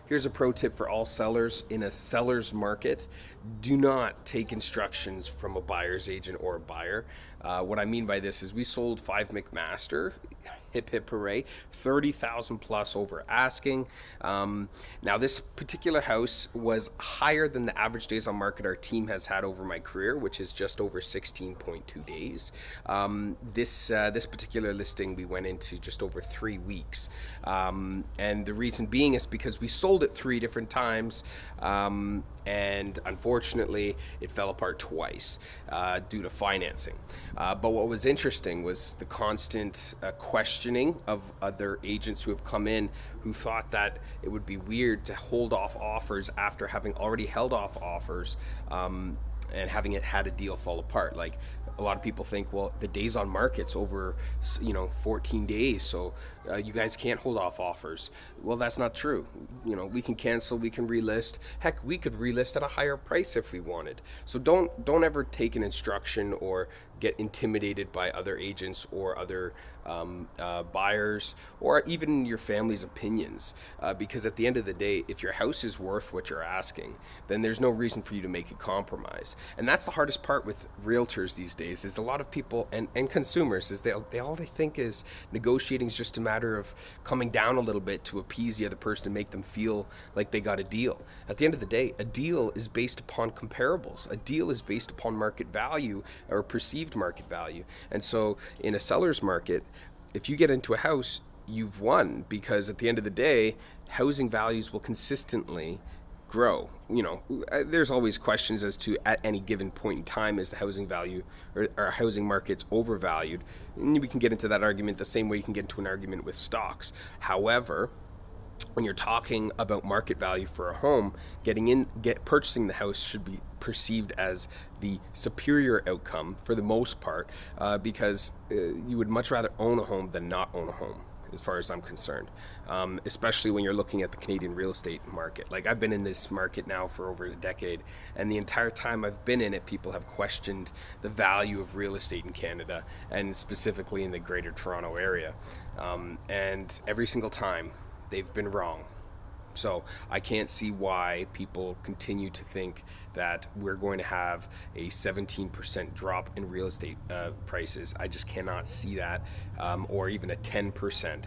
Here's a pro tip for all sellers in a seller's market. Do not take instructions from a buyer's agent or a buyer. What I mean by this is we sold 5 McMaster, hip hip hooray, 30,000 plus over asking. Now this particular house was higher than the average days on market our team has had over my career, which is just over 16.2 days. This particular listing we went into just over 3 weeks, and the reason being is because we sold it 3 different times, and unfortunately it fell apart twice due to financing. But what was interesting was the constant questioning of other agents who have come in who thought that it would be weird to hold off offers after having already held off offers, and having it had a deal fall apart. Like, a lot of people think, well, the days on market's over 14 days, so you guys can't hold off offers. Well, that's not true. We can cancel, we can relist. Heck, we could relist at a higher price if we wanted. So don't ever take an instruction or get intimidated by other agents or other buyers, or even your family's opinions, because at the end of the day, if your house is worth what you're asking, then there's no reason for you to make a compromise. And that's the hardest part with realtors these days, is a lot of people and consumers is they all they think is negotiating is just a matter of coming down a little bit to appease the other person to make them feel like they got a deal. At the end of the day, a deal is based upon comparables. A deal is based upon market value or perceived market value. And so in a seller's market, if you get into a house, you've won, because at the end of the day, housing values will consistently grow. There's always questions as to, at any given point in time, is the housing value or housing market's overvalued, and we can get into that argument the same way you can get into an argument with stocks. However, when you're talking about market value for a home, purchasing the house should be perceived as the superior outcome for the most part, because you would much rather own a home than not own a home, as far as I'm concerned, especially when you're looking at the Canadian real estate market. Like, I've been in this market now for over a decade, and the entire time I've been in it, people have questioned the value of real estate in Canada, and specifically in the Greater Toronto area, and every single time they've been wrong. So I can't see why people continue to think that we're going to have a 17% drop in real estate prices. I just cannot see that, or even a 10%.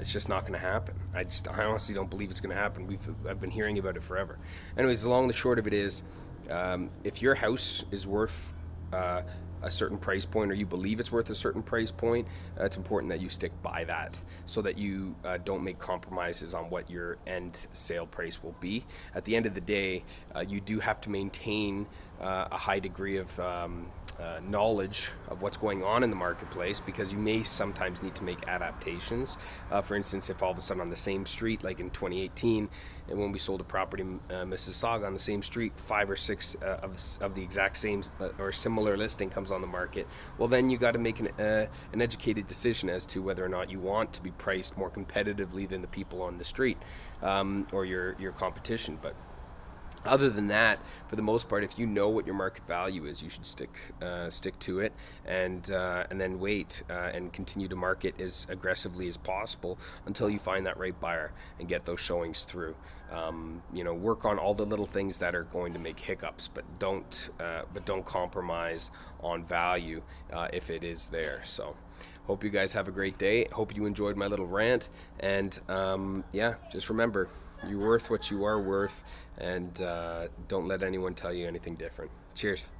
It's just not going to happen. I honestly don't believe it's going to happen. I've been hearing about it forever. Anyways, the long and the short of it is, if your house is worth a certain price point, or you believe it's worth a certain price point, it's important that you stick by that, so that you don't make compromises on what your end sale price will be. At the end of the day, you do have to maintain a high degree of knowledge of what's going on in the marketplace, because you may sometimes need to make adaptations. For instance, if all of a sudden on the same street, like in 2018, and when we sold a property in Mississauga on the same street, 5 or 6 of the exact same or similar listing comes on the market, well, then you got to make an educated decision as to whether or not you want to be priced more competitively than the people on the street, or your competition. But other than that, for the most part, if you know what your market value is, you should stick to it, and then wait and continue to market as aggressively as possible until you find that right buyer and get those showings through. Work on all the little things that are going to make hiccups, but don't compromise on value if it is there. So, hope you guys have a great day. Hope you enjoyed my little rant, and just remember, you're worth what you are worth, and don't let anyone tell you anything different. Cheers.